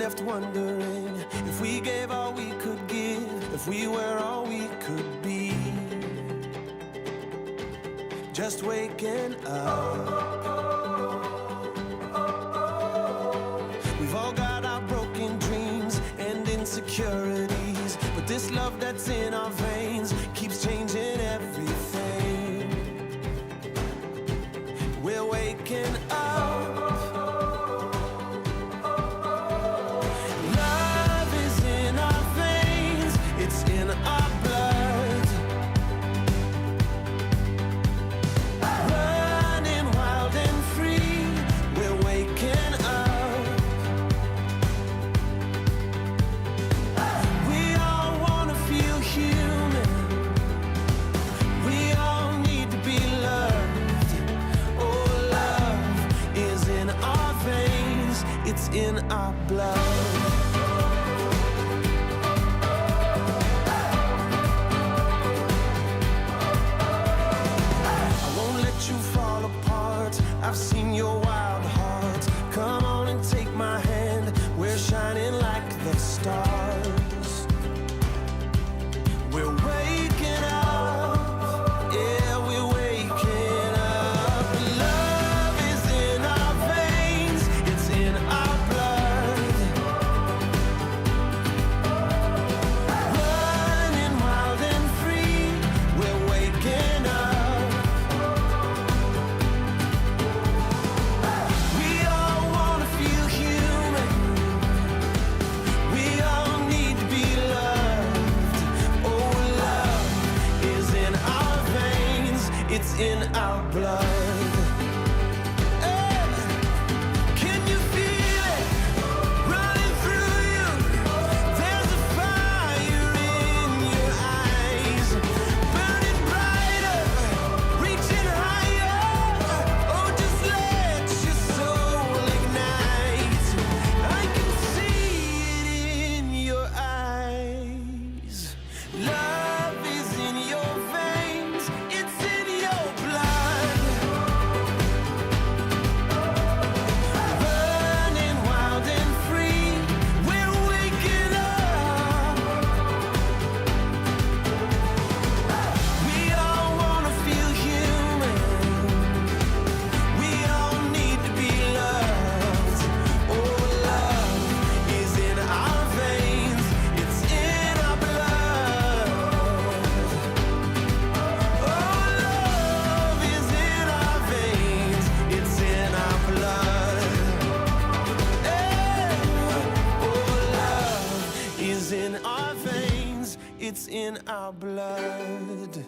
left wondering if we gave all we could give, if we were all we could be. Just waking up. We've all got our broken dreams and insecurities, but this love that's in our veins keeps changing everything. We're waking up. Love is in our veins, it's in our blood. Running wild and free, we're waking up. We all wanna feel human, we all need to be loved. Oh, love is in our veins, it's in our blood. I've seen your wild heart. Come on and take my hand. in our blood.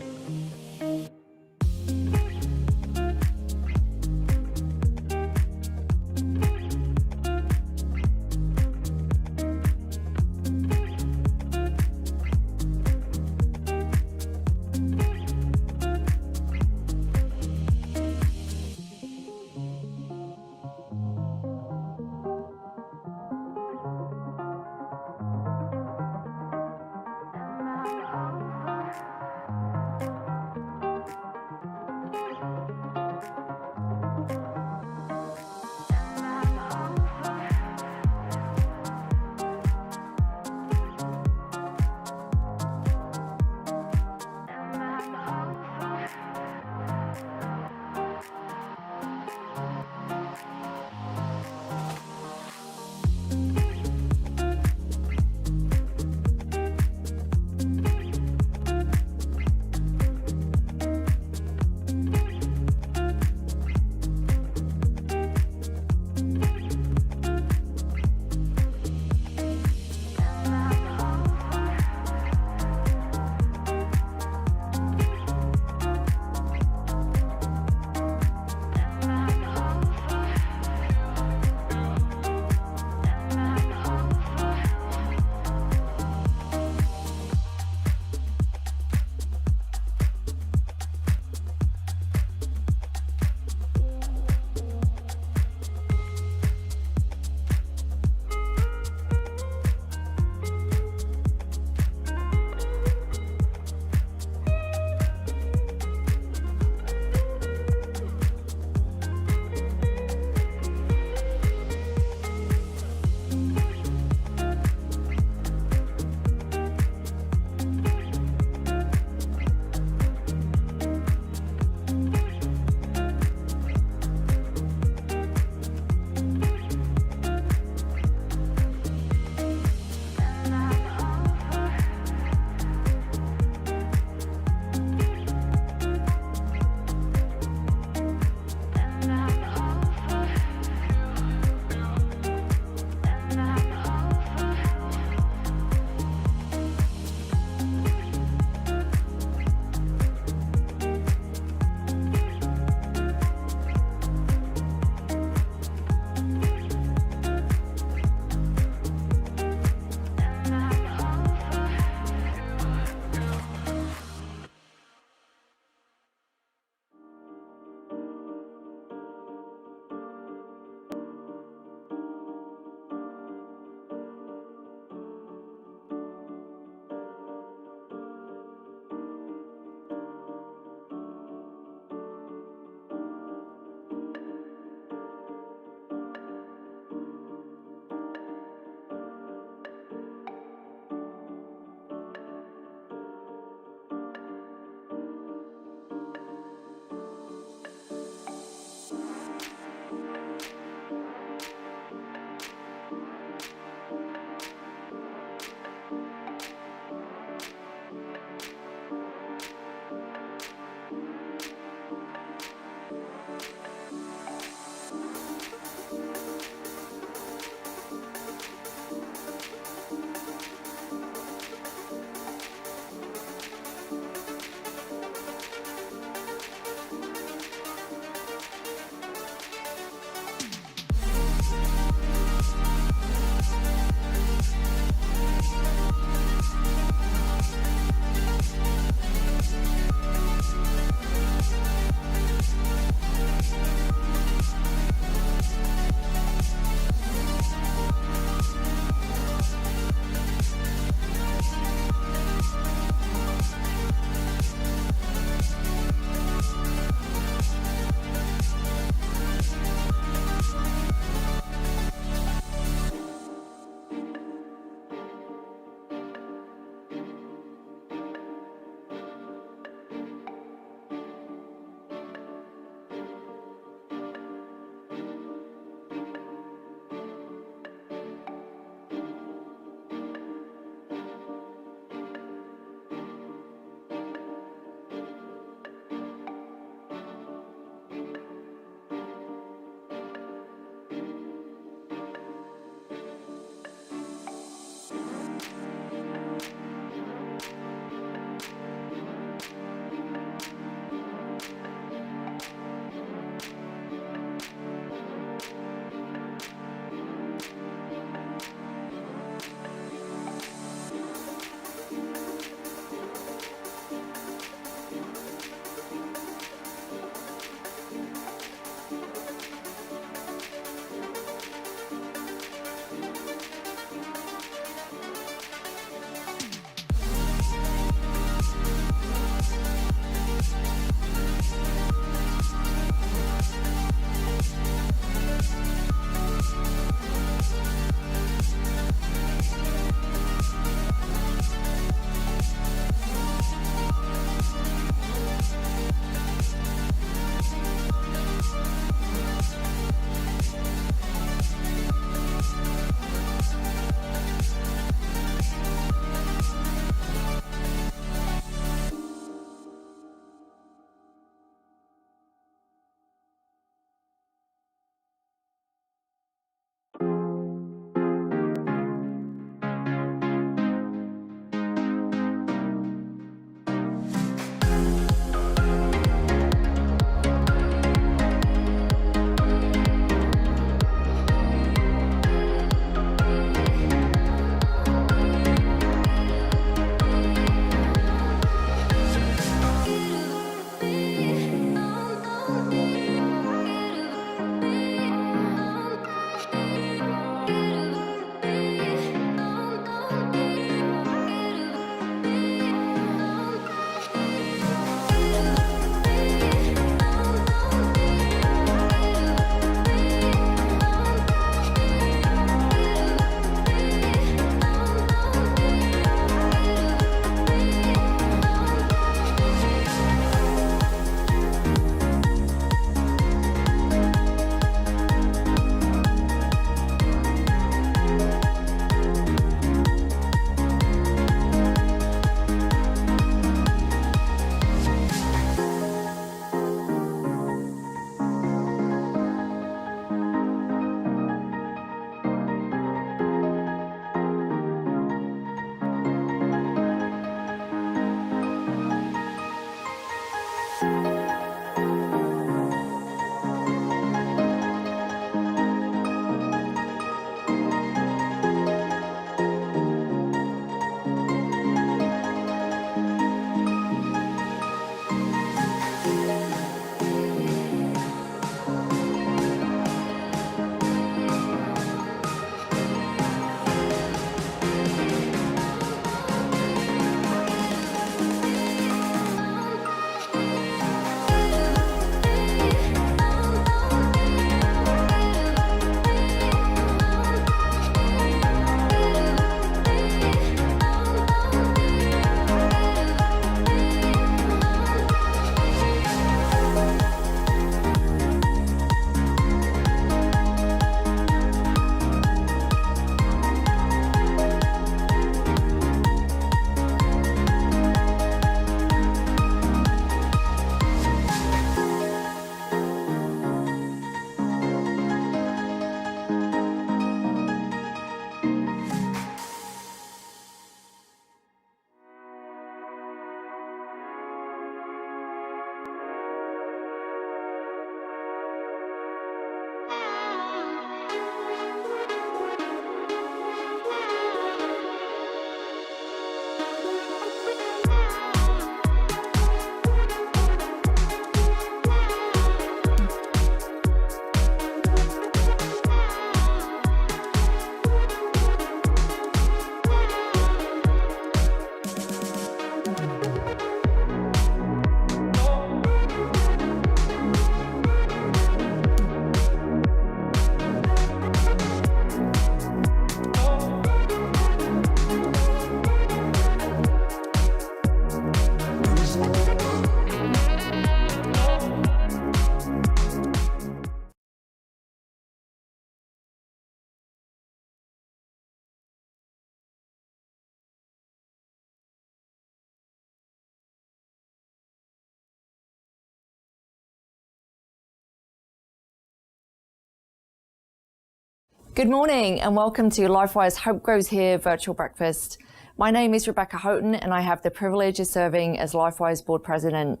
Good morning and welcome to LifeWire's Hope Grows Here virtual breakfast. My name is Rebecca Houghton and I have the privilege of serving as LifeWire's board president.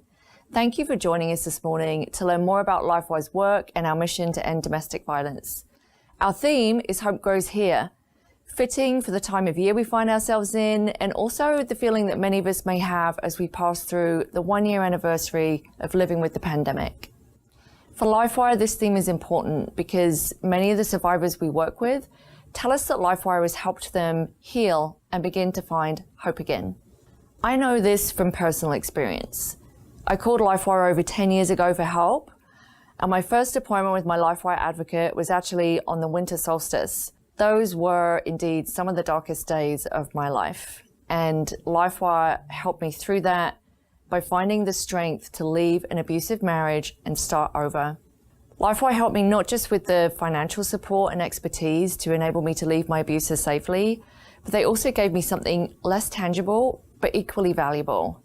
Thank you for joining us this morning to learn more about LifeWire's work and our mission to end domestic violence. Our theme is Hope Grows Here, fitting for the time of year we find ourselves in and also the feeling that many of us may have as we pass through the 1-year anniversary of living with the pandemic. For LifeWire, this theme is important because many of the survivors we work with tell us that LifeWire has helped them heal and begin to find hope again. I know this from personal experience. I called LifeWire over 10 years ago for help, and my first appointment with my LifeWire advocate was actually on the winter solstice. Those were indeed some of the darkest days of my life, and LifeWire helped me through that by finding the strength to leave an abusive marriage and start over. LifeWire helped me not just with the financial support and expertise to enable me to leave my abuser safely, but they also gave me something less tangible, but equally valuable.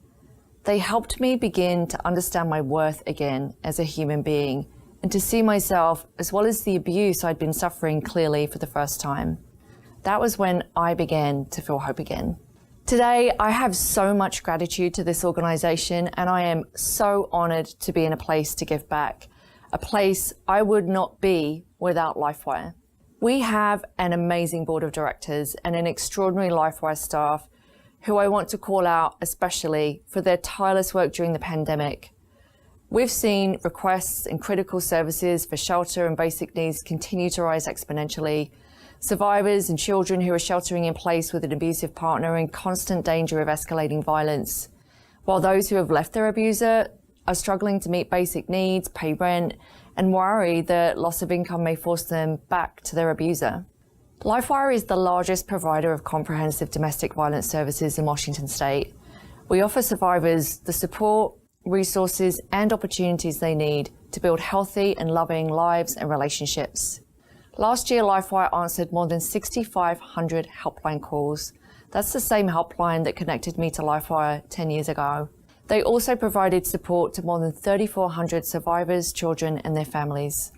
They helped me begin to understand my worth again as a human being and to see myself as well as the abuse I'd been suffering clearly for the first time. That was when I began to feel hope again. Today, I have so much gratitude to this organization and I am so honored to be in a place to give back, a place I would not be without LifeWire. We have an amazing board of directors and an extraordinary LifeWire staff who I want to call out especially for their tireless work during the pandemic. We've seen requests and critical services for shelter and basic needs continue to rise exponentially. Survivors and children who are sheltering in place with an abusive partner are in constant danger of escalating violence, while those who have left their abuser are struggling to meet basic needs, pay rent, and worry that loss of income may force them back to their abuser. LifeWire is the largest provider of comprehensive domestic violence services in Washington state. We offer survivors the support, resources, and opportunities they need to build healthy and loving lives and relationships. Last year, LifeWire answered more than 6,500 helpline calls. That's the same helpline that connected me to LifeWire 10 years ago. They also provided support to more than 3,400 survivors, children, and their families.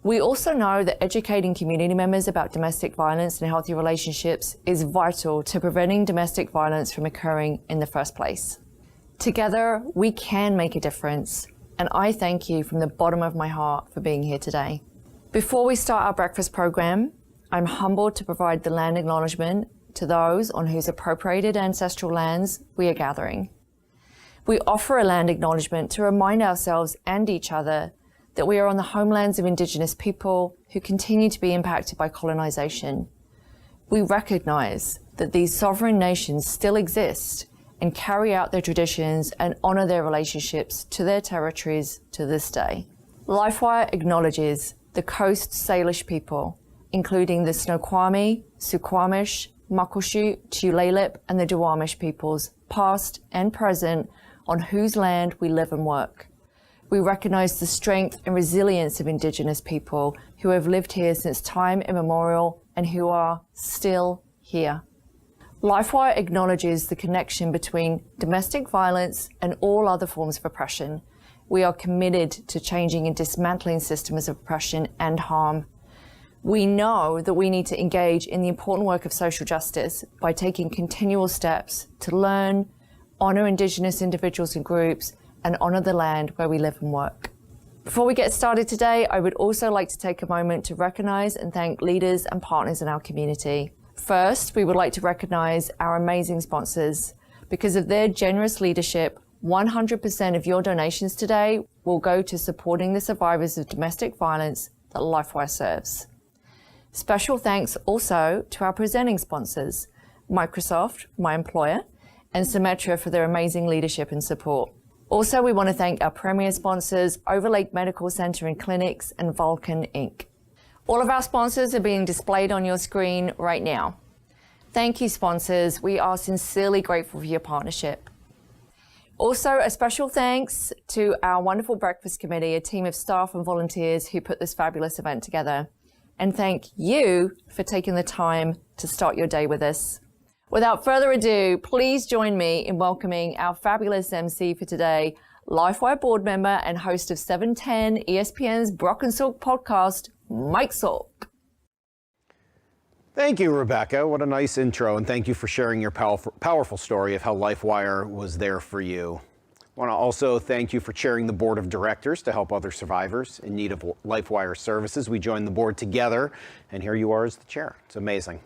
We also know that educating community members about domestic violence and healthy relationships is vital to preventing domestic violence from occurring in the first place. Together, we can make a difference, and I thank you from the bottom of my heart for being here today. Before we start our breakfast program, I'm humbled to provide the land acknowledgement to those on whose appropriated ancestral lands we are gathering. We offer a land acknowledgement to remind ourselves and each other that we are on the homelands of Indigenous people who continue to be impacted by colonization. We recognize that these sovereign nations still exist and carry out their traditions and honor their relationships to their territories to this day. LifeWire acknowledges the Coast Salish people, including the Snoqualmie, Suquamish, Muckleshoot, Tulalip, and the Duwamish peoples, past and present, on whose land we live and work. We recognize the strength and resilience of Indigenous people who have lived here since time immemorial and who are still here. LifeWire acknowledges the connection between domestic violence and all other forms of oppression. We are committed to changing and dismantling systems of oppression and harm. We know that we need to engage in the important work of social justice by taking continual steps to learn, honor Indigenous individuals and groups, and honor the land where we live and work. Before we get started today, I would also like to take a moment to recognize and thank leaders and partners in our community. First, we would like to recognize our amazing sponsors. Because of their generous leadership, 100% of your donations today will go to supporting the survivors of domestic violence that LifeWire serves. Special thanks also to our presenting sponsors, Microsoft, my employer, and Symetra for their amazing leadership and support. Also, we want to thank our premier sponsors, Overlake Medical Center and Clinics and Vulcan Inc. All of our sponsors are being displayed on your screen right now. Thank you, sponsors. We are sincerely grateful for your partnership. Also, a special thanks to our wonderful breakfast committee, a team of staff and volunteers who put this fabulous event together. And thank you for taking the time to start your day with us. Without further ado, please join me in welcoming our fabulous MC for today, LifeWire board member and host of 710 ESPN's Brock and Salk podcast, Mike Salk. Thank you, Rebecca. What a nice intro, and thank you for sharing your powerful story of how LifeWire was there for you. I want to also thank you for chairing the board of directors to help other survivors in need of LifeWire services. We joined the board together, and here you are as the chair. It's amazing.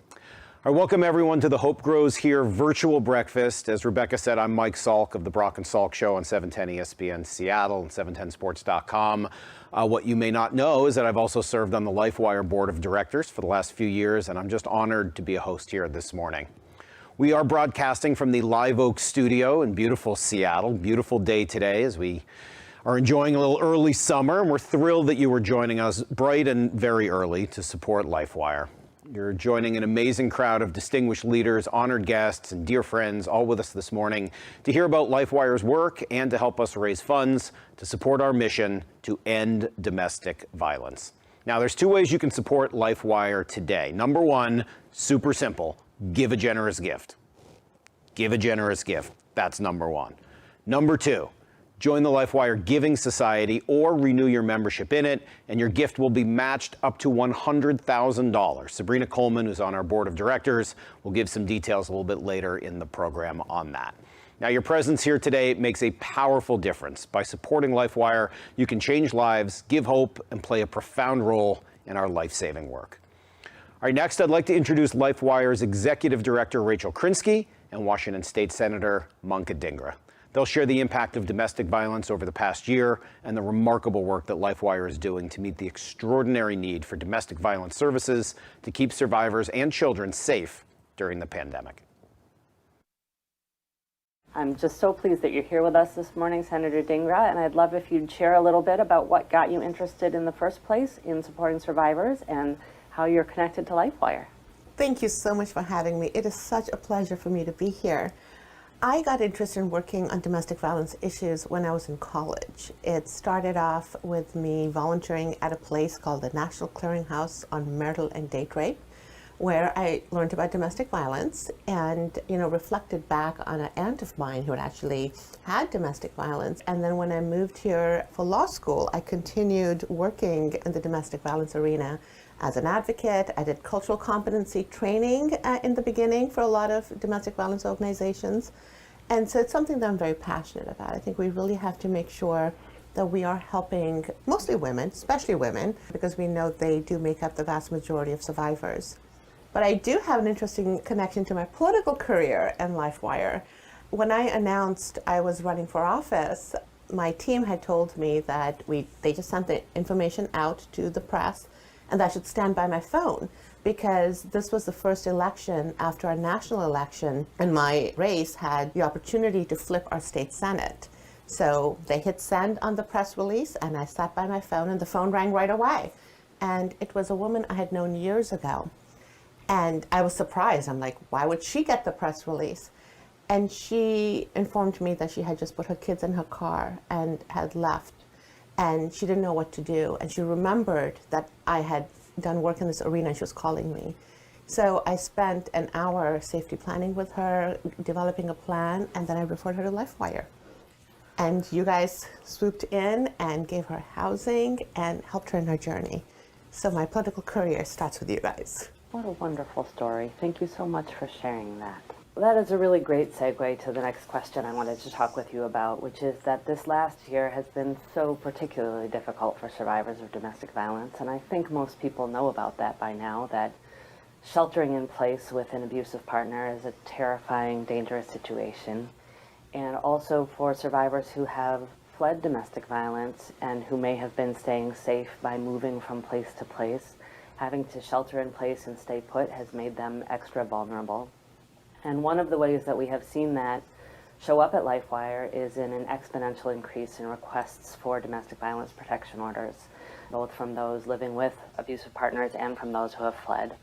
I welcome everyone to the Hope Grows Here virtual breakfast. As Rebecca said, I'm Mike Salk of the Brock and Salk Show on 710 ESPN Seattle and 710sports.com. What you may not know is that I've also served on the LifeWire board of directors for the last few years, and I'm just honored to be a host here this morning. We are broadcasting from the Live Oak studio in beautiful Seattle. Beautiful day today as we are enjoying a little early summer, and we're thrilled that you are joining us bright and very early to support LifeWire. You're joining an amazing crowd of distinguished leaders, honored guests, and dear friends, all with us this morning to hear about LifeWire's work and to help us raise funds to support our mission to end domestic violence. Now, there's two ways you can support LifeWire today. Number one, super simple, give a generous gift. Give a generous gift. That's number one. Number two, join the LifeWire Giving Society or renew your membership in it, and your gift will be matched up to $100,000. Sabrina Coleman, who's on our board of directors, will give some details a little bit later in the program on that. Now, your presence here today makes a powerful difference. By supporting LifeWire, you can change lives, give hope, and play a profound role in our life-saving work. All right, next, I'd like to introduce LifeWire's Executive Director, Rachel Krinsky, and Washington State Senator Manka Dhingra. They'll share the impact of domestic violence over the past year and the remarkable work that LifeWire is doing to meet the extraordinary need for domestic violence services to keep survivors and children safe during the pandemic. I'm just so pleased that you're here with us this morning, Senator Dhingra, and I'd love if you'd share a little bit about what got you interested in the first place in supporting survivors and how you're connected to LifeWire. Thank you so much for having me. It is such a pleasure for me to be here. I got interested in working on domestic violence issues when I was in college. It started off with me volunteering at a place called the National Clearinghouse on Marital and Date Rape, where I learned about domestic violence and, reflected back on an aunt of mine who had actually had domestic violence. And then when I moved here for law school, I continued working in the domestic violence arena as an advocate. I did cultural competency training in the beginning for a lot of domestic violence organizations. And so it's something that I'm very passionate about. I think we really have to make sure that we are helping mostly women, especially women, because we know they do make up the vast majority of survivors. But I do have an interesting connection to my political career and LifeWire. When I announced I was running for office, my team had told me that they just sent the information out to the press and that I should stand by my phone, because this was the first election after our national election, and my race had the opportunity to flip our state senate. So they hit send on the press release, and I sat by my phone, and the phone rang right away. And it was a woman I had known years ago. And I was surprised. I'm like, why would she get the press release? And she informed me that she had just put her kids in her car and had left. And she didn't know what to do. And she remembered that I had done work in this arena and she was calling me. So I spent an hour safety planning with her, developing a plan, and then I referred her to LifeWire. And you guys swooped in and gave her housing and helped her in her journey. So my political career starts with you guys. What a wonderful story. Thank you so much for sharing that. That is a really great segue to the next question I wanted to talk with you about, which is that this last year has been so particularly difficult for survivors of domestic violence, and I think most people know about that by now, that sheltering in place with an abusive partner is a terrifying, dangerous situation. And also for survivors who have fled domestic violence and who may have been staying safe by moving from place to place, having to shelter in place and stay put has made them extra vulnerable. And one of the ways that we have seen that show up at LifeWire is in an exponential increase in requests for domestic violence protection orders, both from those living with abusive partners and from those who have fled.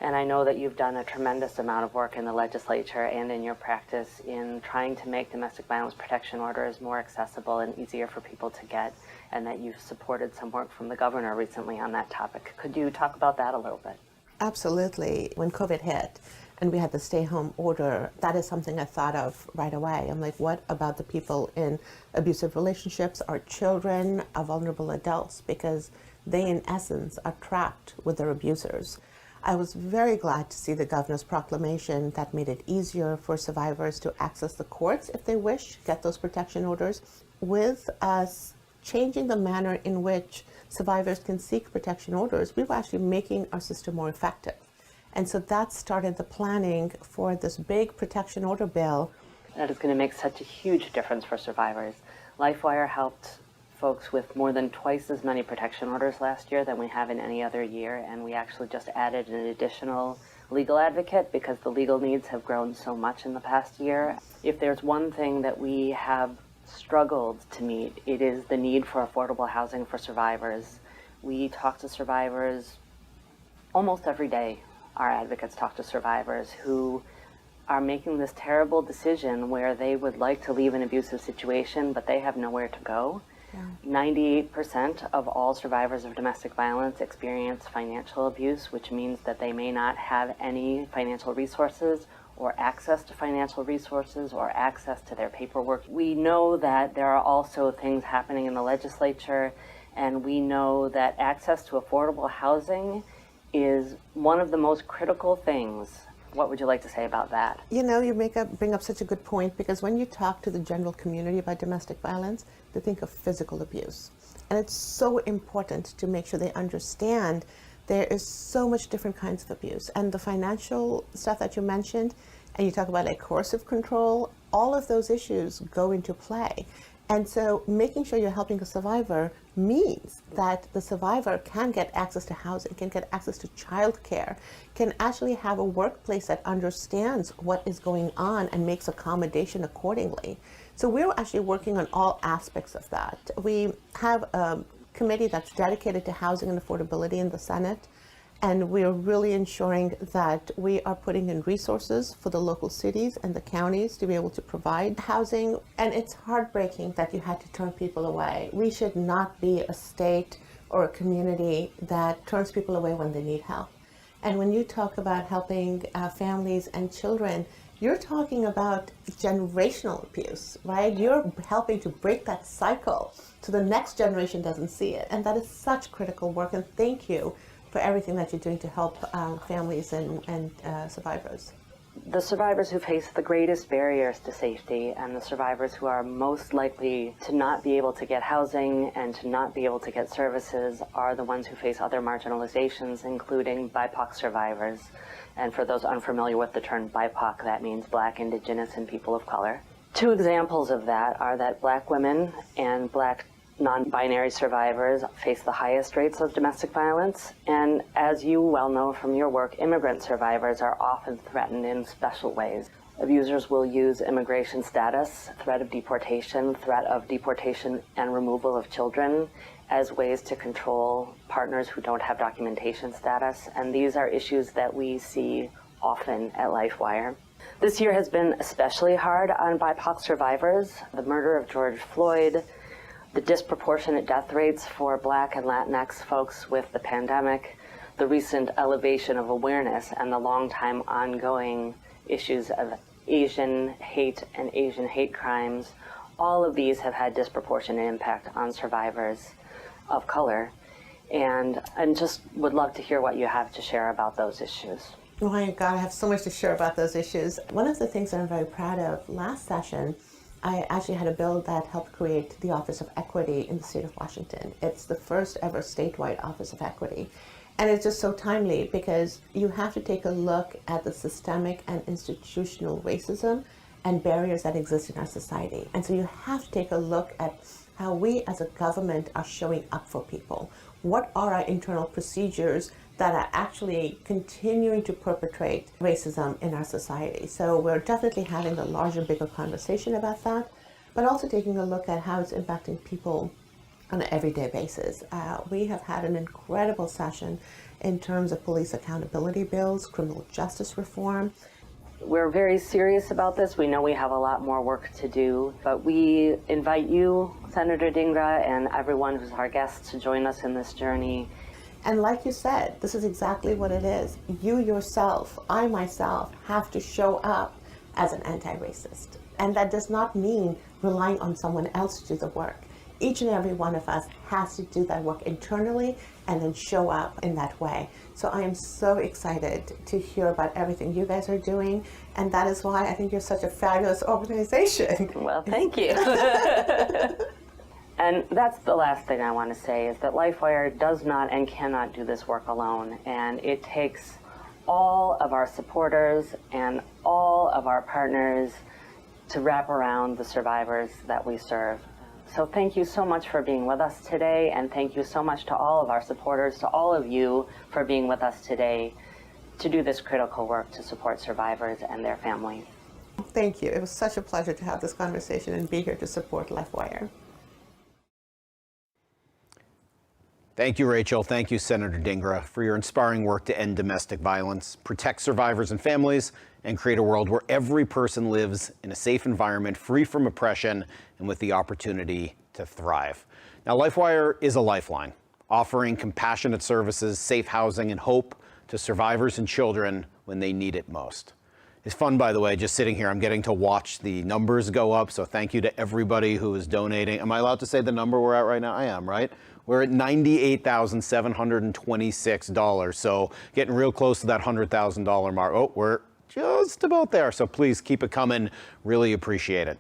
And I know that you've done a tremendous amount of work in the legislature and in your practice in trying to make domestic violence protection orders more accessible and easier for people to get, and that you've supported some work from the governor recently on that topic. Could you talk about that a little bit? Absolutely. When COVID hit and we had the stay-home order, that is something I thought of right away. I'm like, what about the people in abusive relationships, our children, our vulnerable adults? Because they, in essence, are trapped with their abusers. I was very glad to see the governor's proclamation that made it easier for survivors to access the courts if they wish, get those protection orders, with us changing the manner in which survivors can seek protection orders. We were actually making our system more effective. And so that started the planning for this big protection order bill. That is going to make such a huge difference for survivors. LifeWire helped folks with more than twice as many protection orders last year than we have in any other year, and we actually just added an additional legal advocate because the legal needs have grown so much in the past year. If there's one thing that we have struggled to meet, it is the need for affordable housing for survivors. We talk to survivors almost every day. Our advocates talk to survivors who are making this terrible decision where they would like to leave an abusive situation, but they have nowhere to go. 98% of all survivors of domestic violence experience financial abuse, which means that they may not have any financial resources or access to financial resources or access to their paperwork. We know that there are also things happening in the legislature, and we know that access to affordable housing is one of the most critical things. What would you like to say about that? You know, you bring up such a good point, because when you talk to the general community about domestic violence, they think of physical abuse. And it's so important to make sure they understand there is so much different kinds of abuse. And the financial stuff that you mentioned, and you talk about like coercive control, all of those issues go into play. And so making sure you're helping a survivor means that the survivor can get access to housing, can get access to childcare, can actually have a workplace that understands what is going on and makes accommodation accordingly. So we're actually working on all aspects of that. We have a committee that's dedicated to housing and affordability in the Senate. And we're really ensuring that we are putting in resources for the local cities and the counties to be able to provide housing. And it's heartbreaking that you had to turn people away. We should not be a state or a community that turns people away when they need help. And when you talk about helping families and children, you're talking about generational abuse, right? You're helping to break that cycle so the next generation doesn't see it. And that is such critical work. And thank you for everything that you're doing to help families and survivors. The survivors who face the greatest barriers to safety and the survivors who are most likely to not be able to get housing and to not be able to get services are the ones who face other marginalizations, including BIPOC survivors. And for those unfamiliar with the term BIPOC, that means Black, Indigenous, and people of color. Two examples of that are that Black women and Black non-binary survivors face the highest rates of domestic violence, and as you well know from your work, immigrant survivors are often threatened in special ways. Abusers will use immigration status, threat of deportation and removal of children as ways to control partners who don't have documentation status, and these are issues that we see often at LifeWire. This year has been especially hard on BIPOC survivors. The murder of George Floyd, the disproportionate death rates for Black and Latinx folks with the pandemic, the recent elevation of awareness, and the long-time ongoing issues of Asian hate and Asian hate crimes, all of these have had disproportionate impact on survivors of color. And I just would love to hear what you have to share about those issues. Oh my God, I have so much to share about those issues. One of the things that I'm very proud of, last session, I actually had a bill that helped create the Office of Equity in the state of Washington. It's the first ever statewide Office of Equity. And it's just so timely because you have to take a look at the systemic and institutional racism and barriers that exist in our society. And so you have to take a look at how we as a government are showing up for people. What are our internal procedures that are actually continuing to perpetrate racism in our society? So we're definitely having a larger, bigger conversation about that, but also taking a look at how it's impacting people on an everyday basis. We have had an incredible session in terms of police accountability bills, criminal justice reform. We're very serious about this. We know we have a lot more work to do, but we invite you, Senator Dhingra, and everyone who's our guest to join us in this journey. And like you said, this is exactly what it is. You yourself, I myself, have to show up as an anti-racist. And that does not mean relying on someone else to do the work. Each and every one of us has to do that work internally and then show up in that way. So I am so excited to hear about everything you guys are doing, and that is why I think you're such a fabulous organization. Well, thank you. And that's the last thing I want to say is that LifeWire does not and cannot do this work alone, and it takes all of our supporters and all of our partners to wrap around the survivors that we serve. So thank you so much for being with us today, and thank you so much to all of our supporters, to all of you for being with us today to do this critical work to support survivors and their families. Thank you. It was such a pleasure to have this conversation and be here to support LifeWire. Thank you, Rachel. Thank you, Senator Dhingra, for your inspiring work to end domestic violence, protect survivors and families, and create a world where every person lives in a safe environment, free from oppression, and with the opportunity to thrive. Now, LifeWire is a lifeline, offering compassionate services, safe housing, and hope to survivors and children when they need it most. It's fun, by the way, just sitting here. I'm getting to watch the numbers go up, so thank you to everybody who is donating. Am I allowed to say the number we're at right now? I am, right? We're at $98,726, so getting real close to that $100,000 mark. Oh, we're just about there, so please keep it coming. Really appreciate it.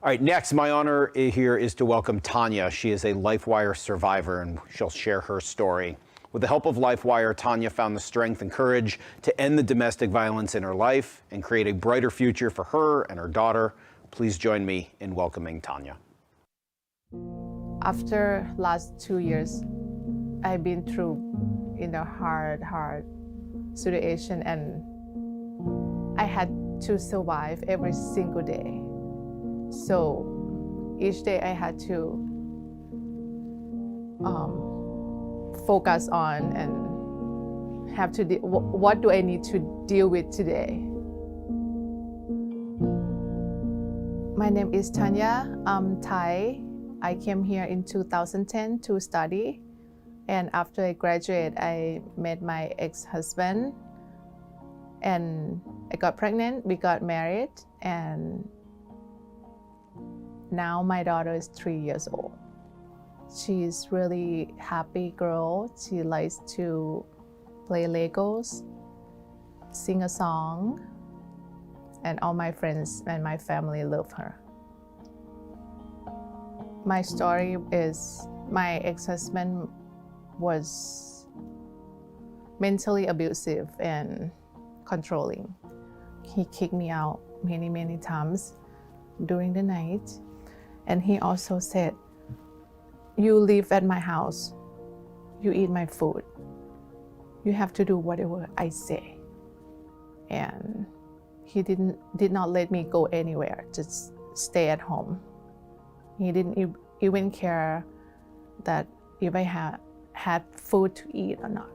All right, next, my honor here is to welcome Tanya. She is a LifeWire survivor, and she'll share her story. With the help of LifeWire, Tanya found the strength and courage to end the domestic violence in her life and create a brighter future for her and her daughter. Please join me in welcoming Tanya. After last 2 years, I've been through a hard situation, and I had to survive every single day. So each day I had to focus on and have to what do I need to deal with today. My name is Tanya. I'm Thai. I came here in 2010 to study, and after I graduated, I met my ex-husband, and I got pregnant. We got married, and now my daughter is 3 years old. She's really happy girl. She likes to play Legos, sing a song, and all my friends and my family love her. My story is my ex-husband was mentally abusive and controlling. He kicked me out many times during the night, and he also said, "You live at my house, you eat my food, you have to do whatever I say." And he did not let me go anywhere, just stay at home. He didn't even care that if I had food to eat or not.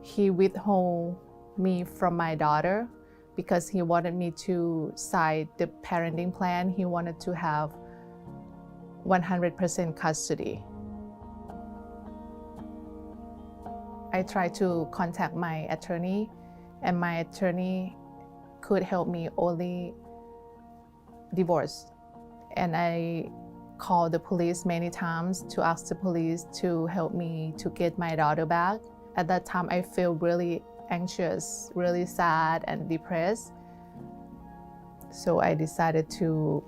He withheld me from my daughter because he wanted me to sign the parenting plan. He wanted to have 100% custody. I tried to contact my attorney, and my attorney could help me only divorce. And I called the police many times to ask the police to help me to get my daughter back. At that time, I feel really anxious, really sad and depressed. So I decided to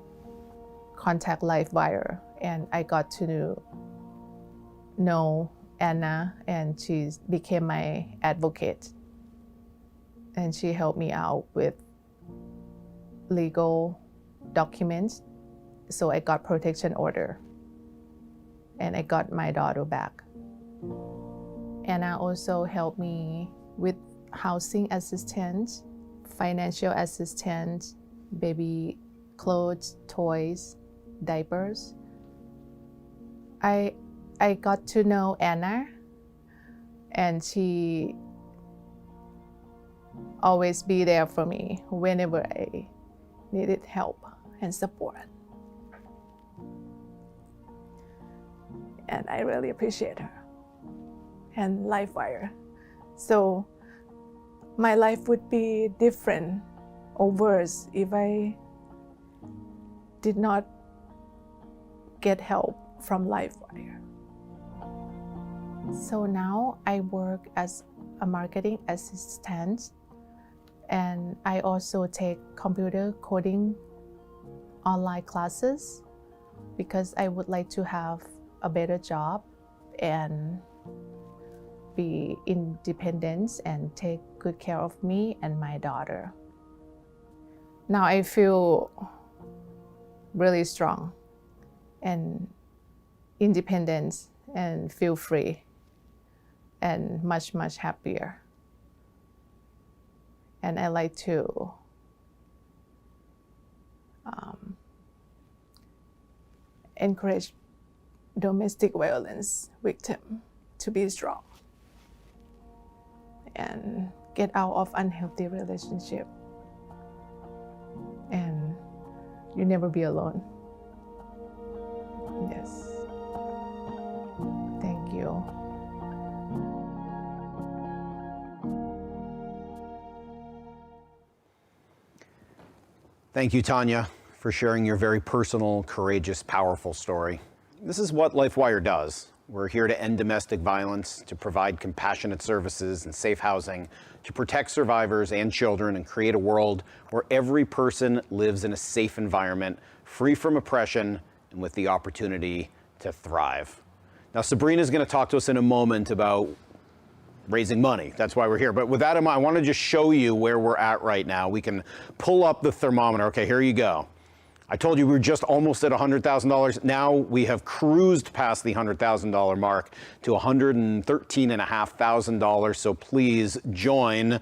contact LifeWire, and I got to know Anna, and she became my advocate. And she helped me out with legal documents. So I got protection order, and I got my daughter back. Anna also helped me with housing assistance, financial assistance, baby clothes, toys, diapers. I got to know Anna, and she always be there for me whenever I needed help and support. And I really appreciate her and LifeWire. So my life would be different or worse if I did not get help from LifeWire. So now I work as a marketing assistant, and I also take computer coding online classes because I would like to have a better job and be independent and take good care of me and my daughter. Now I feel really strong and independent and feel free and much, much happier. And I like to encourage domestic violence victim to be strong and get out of unhealthy relationship. And you never be alone. Yes. Thank you. Thank you, Tanya, for sharing your very personal, courageous, powerful story. This is what LifeWire does. We're here to end domestic violence, to provide compassionate services and safe housing, to protect survivors and children, and create a world where every person lives in a safe environment, free from oppression, and with the opportunity to thrive. Now, Sabrina's going to talk to us in a moment about raising money. That's why we're here. But with that in mind, I want to just show you where we're at right now. We can pull up the thermometer. Okay, here you go. I told you we were just almost at $100,000. Now we have cruised past the $100,000 mark to $113,500. So please join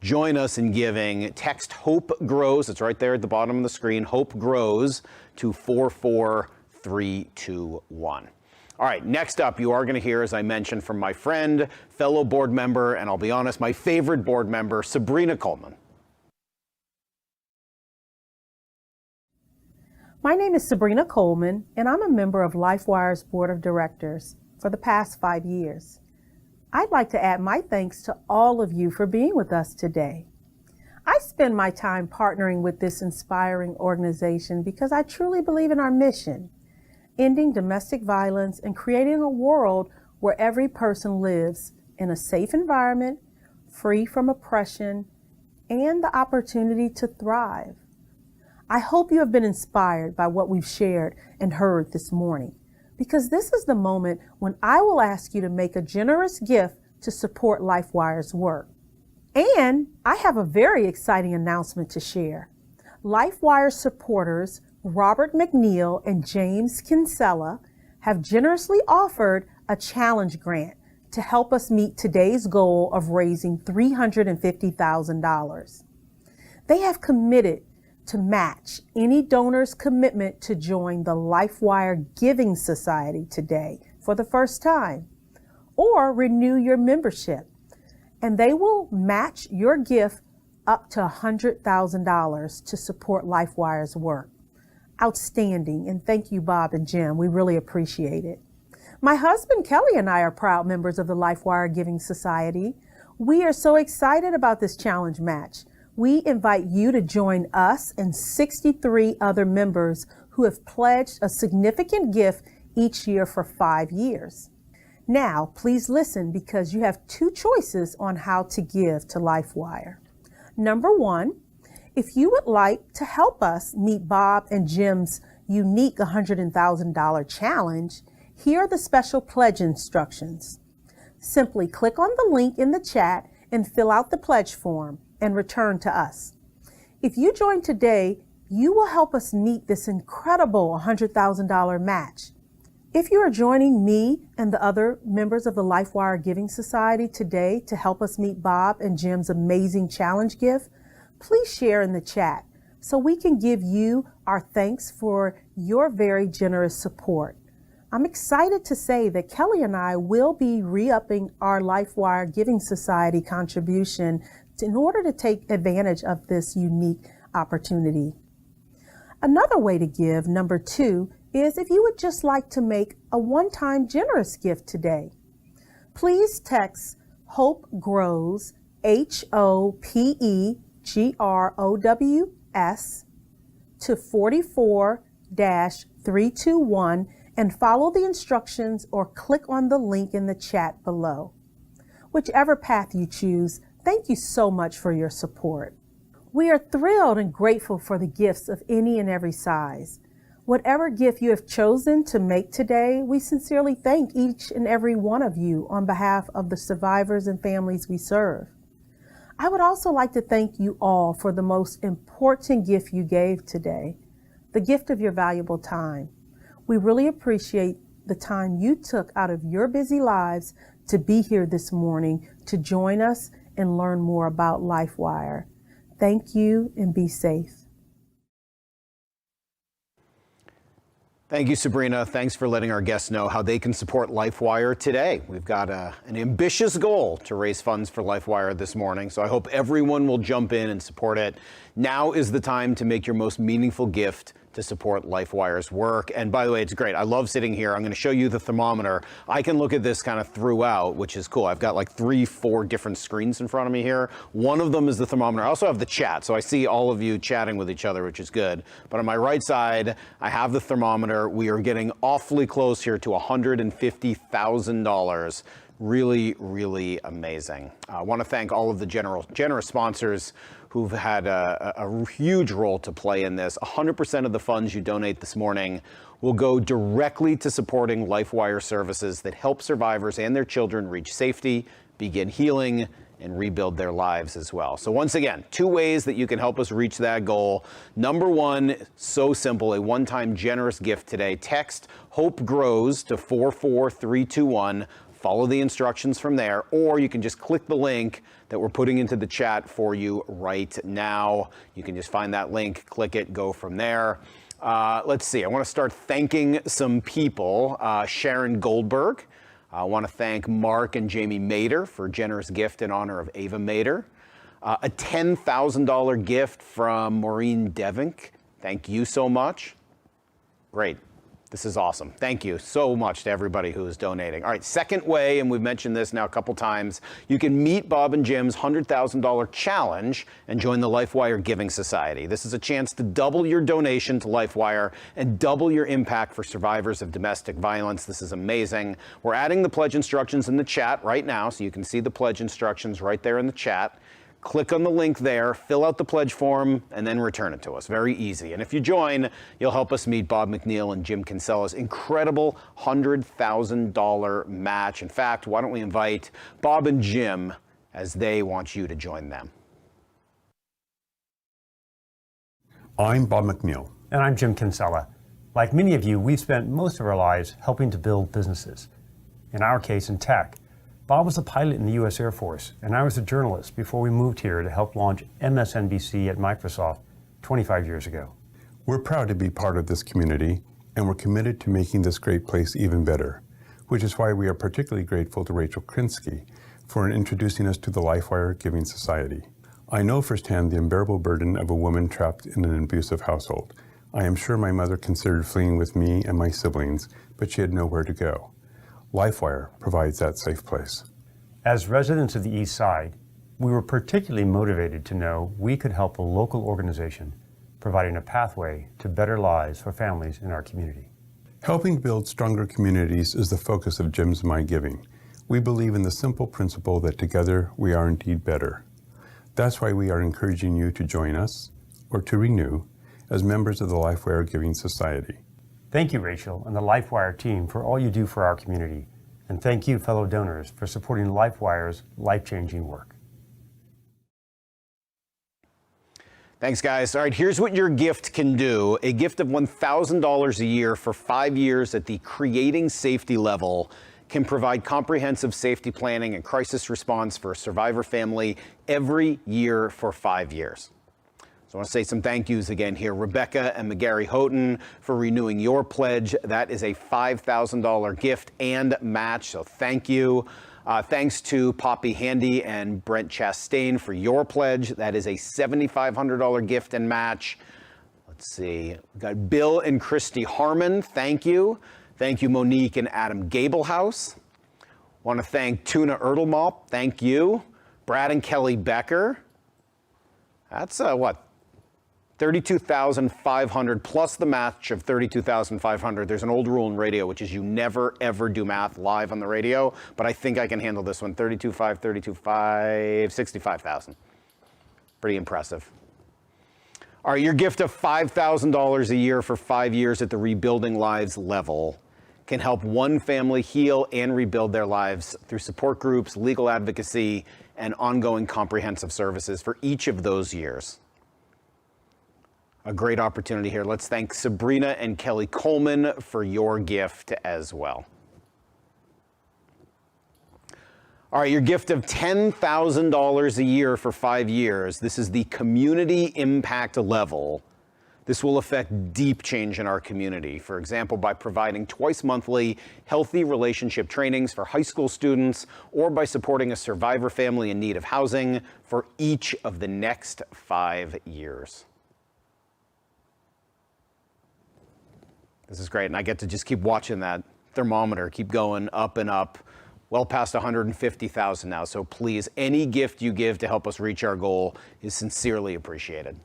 us in giving. Text HOPE GROWS. It's right there at the bottom of the screen. HOPE GROWS to 44321. All right, next up, you are going to hear, as I mentioned, from my friend, fellow board member, and I'll be honest, my favorite board member, Sabrina Coleman. My name is Sabrina Coleman, and I'm a member of LifeWire's Board of Directors for the past 5 years. I'd like to add my thanks to all of you for being with us today. I spend my time partnering with this inspiring organization because I truly believe in our mission, ending domestic violence and creating a world where every person lives in a safe environment, free from oppression, and the opportunity to thrive. I hope you have been inspired by what we've shared and heard this morning, because this is the moment when I will ask you to make a generous gift to support LifeWire's work. And I have a very exciting announcement to share. LifeWire supporters Robert McNeil and James Kinsella have generously offered a challenge grant to help us meet today's goal of raising $350,000. They have committed to match any donor's commitment to join the LifeWire Giving Society today for the first time, or renew your membership, and they will match your gift up to $100,000 to support LifeWire's work. Outstanding, and thank you, Bob and Jim. We really appreciate it. My husband Kelly and I are proud members of the LifeWire Giving Society. We are so excited about this challenge match. We invite you to join us and 63 other members who have pledged a significant gift each year for 5 years. Now, please listen, because you have 2 choices on how to give to LifeWire. Number 1, if you would like to help us meet Bob and Jim's unique $100,000 challenge, here are the special pledge instructions. Simply click on the link in the chat and fill out the pledge form and return to us. If you join today, you will help us meet this incredible $100,000 match. If you are joining me and the other members of the LifeWire Giving Society today to help us meet Bob and Jim's amazing challenge gift, please share in the chat so we can give you our thanks for your very generous support. I'm excited to say that Kelly and I will be re-upping our LifeWire Giving Society contribution in order to take advantage of this unique opportunity. Another way to give, number 2, is if you would just like to make a one-time generous gift today. Please text HOPE GROWS, HOPEGROWS, to 44-321 and follow the instructions or click on the link in the chat below. Whichever path you choose, thank you so much for your support. We are thrilled and grateful for the gifts of any and every size. Whatever gift you have chosen to make today, we sincerely thank each and every one of you on behalf of the survivors and families we serve. I would also like to thank you all for the most important gift you gave today, the gift of your valuable time. We really appreciate the time you took out of your busy lives to be here this morning to join us and learn more about LifeWire. Thank you and be safe. Thank you, Sabrina. Thanks for letting our guests know how they can support LifeWire today. We've got an ambitious goal to raise funds for LifeWire this morning, so I hope everyone will jump in and support it. Now is the time to make your most meaningful gift to support LifeWire's work. And by the way, it's great. I love sitting here. I'm going to show you the thermometer. I can look at this kind of throughout, which is cool. I've got like 3-4 different screens in front of me here. One of them is the thermometer. I also have the chat, so I see all of you chatting with each other, which is good. But on my right side, I have the thermometer. We are getting awfully close here to $150,000. Really, really amazing. I want to thank all of the generous sponsors who've had a huge role to play in this. 100% of the funds you donate this morning will go directly to supporting LifeWire services that help survivors and their children reach safety, begin healing, and rebuild their lives as well. So once again, 2 ways that you can help us reach that goal. Number one, so simple, a one-time generous gift today. Text HOPE GROWS to 44321. Follow the instructions from there, or you can just click the link that we're putting into the chat for you right now. You can just find that link, click it, go from there. Let's see, I want to start thanking some people. Sharon Goldberg. I want to thank Mark and Jamie Mader for a generous gift in honor of Ava Mader. A $10,000 gift from Maureen Devink. Thank you so much. Great. This is awesome. Thank you so much to everybody who is donating. All right, second way, and we've mentioned this now a couple times, you can meet Bob and Jim's $100,000 challenge and join the LifeWire Giving Society. This is a chance to double your donation to LifeWire and double your impact for survivors of domestic violence. This is amazing. We're adding the pledge instructions in the chat right now, so you can see the pledge instructions right there in the chat. Click on the link there, fill out the pledge form, and then return it to us. Very easy. And if you join, you'll help us meet Bob McNeil and Jim Kinsella's incredible $100,000 match. In fact, why don't we invite Bob and Jim as they want you to join them. I'm Bob McNeil. And I'm Jim Kinsella. Like many of you, we've spent most of our lives helping to build businesses. In our case, in tech. Bob was a pilot in the U.S. Air Force, and I was a journalist before we moved here to help launch MSNBC at Microsoft 25 years ago. We're proud to be part of this community, and we're committed to making this great place even better, which is why we are particularly grateful to Rachel Krinsky for introducing us to the LifeWire Giving Society. I know firsthand the unbearable burden of a woman trapped in an abusive household. I am sure my mother considered fleeing with me and my siblings, but she had nowhere to go. LifeWire provides that safe place. As residents of the East Side, we were particularly motivated to know we could help a local organization providing a pathway to better lives for families in our community. Helping build stronger communities is the focus of Jim's My Giving. We believe in the simple principle that together we are indeed better. That's why we are encouraging you to join us, or to renew, as members of the LifeWire Giving Society. Thank you, Rachel, and the LifeWire team for all you do for our community. And thank you, fellow donors, for supporting LifeWire's life-changing work. Thanks, guys. All right, here's what your gift can do. A gift of $1,000 a year for 5 years at the Creating Safety level can provide comprehensive safety planning and crisis response for a survivor family every year for 5 years. So I want to say some thank yous again here. Rebecca and McGarry Houghton for renewing your pledge. That is a $5,000 gift and match, so thank you. Thanks to Poppy Handy and Brent Chastain for your pledge. That is a $7,500 gift and match. Let's see. We've got Bill and Christy Harmon. Thank you. Thank you, Monique and Adam Gablehouse. Want to thank Tuna Erdelmop. Thank you. Brad and Kelly Becker. That's $32,500 plus the match of $32,500. There's an old rule in radio, which is you never, ever do math live on the radio, but I think I can handle this one. 65,000. Pretty impressive. All right, your gift of $5,000 a year for 5 years at the Rebuilding Lives level can help one family heal and rebuild their lives through support groups, legal advocacy, and ongoing comprehensive services for each of those years. A great opportunity here. Let's thank Sabrina and Kelly Coleman for your gift as well. All right, your gift of $10,000 a year for 5 years. This is the community impact level. This will affect deep change in our community. For example, by providing twice monthly healthy relationship trainings for high school students, or by supporting a survivor family in need of housing for each of the next 5 years. This is great, and I get to just keep watching that thermometer keep going up and up. Well past 150,000 now, so please, any gift you give to help us reach our goal is sincerely appreciated.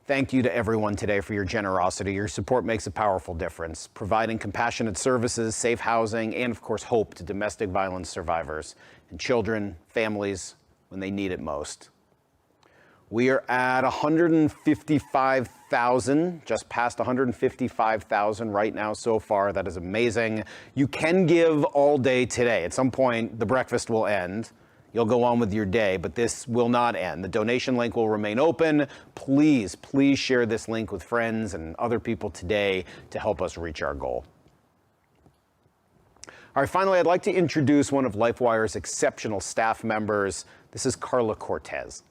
Thank you to everyone today for your generosity. Your support makes a powerful difference, providing compassionate services, safe housing, and of course hope to domestic violence survivors and children, families, when they need it most. We are at 155,000, just past 155,000 right now so far. That is amazing. You can give all day today. At some point, the breakfast will end. You'll go on with your day, but this will not end. The donation link will remain open. Please, please share this link with friends and other people today to help us reach our goal. All right, finally, I'd like to introduce one of LifeWire's exceptional staff members. This is Carla Cortez.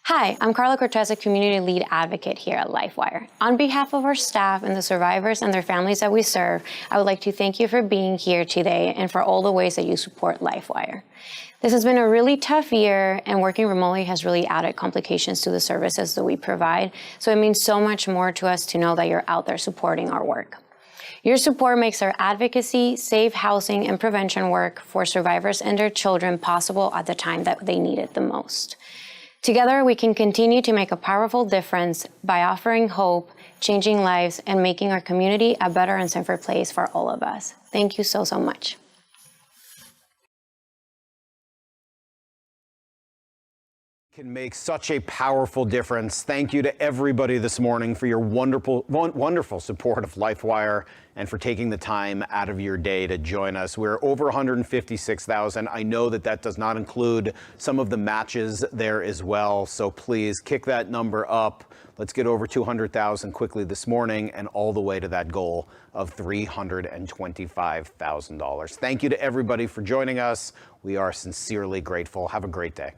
Hi, I'm Carla Cortez, a community lead advocate here at LifeWire. On behalf of our staff and the survivors and their families that we serve, I would like to thank you for being here today and for all the ways that you support LifeWire. This has been a really tough year, and working remotely has really added complications to the services that we provide. So it means so much more to us to know that you're out there supporting our work. Your support makes our advocacy, safe housing, and prevention work for survivors and their children possible at the time that they need it the most. Together, we can continue to make a powerful difference by offering hope, changing lives, and making our community a better and safer place for all of us. Thank you so, so much. Can make such a powerful difference. Thank you to everybody this morning for your wonderful support of LifeWire and for taking the time out of your day to join us. We're over 156,000. I know that that does not include some of the matches there as well. So please kick that number up. Let's get over 200,000 quickly this morning and all the way to that goal of $325,000. Thank you to everybody for joining us. We are sincerely grateful. Have a great day.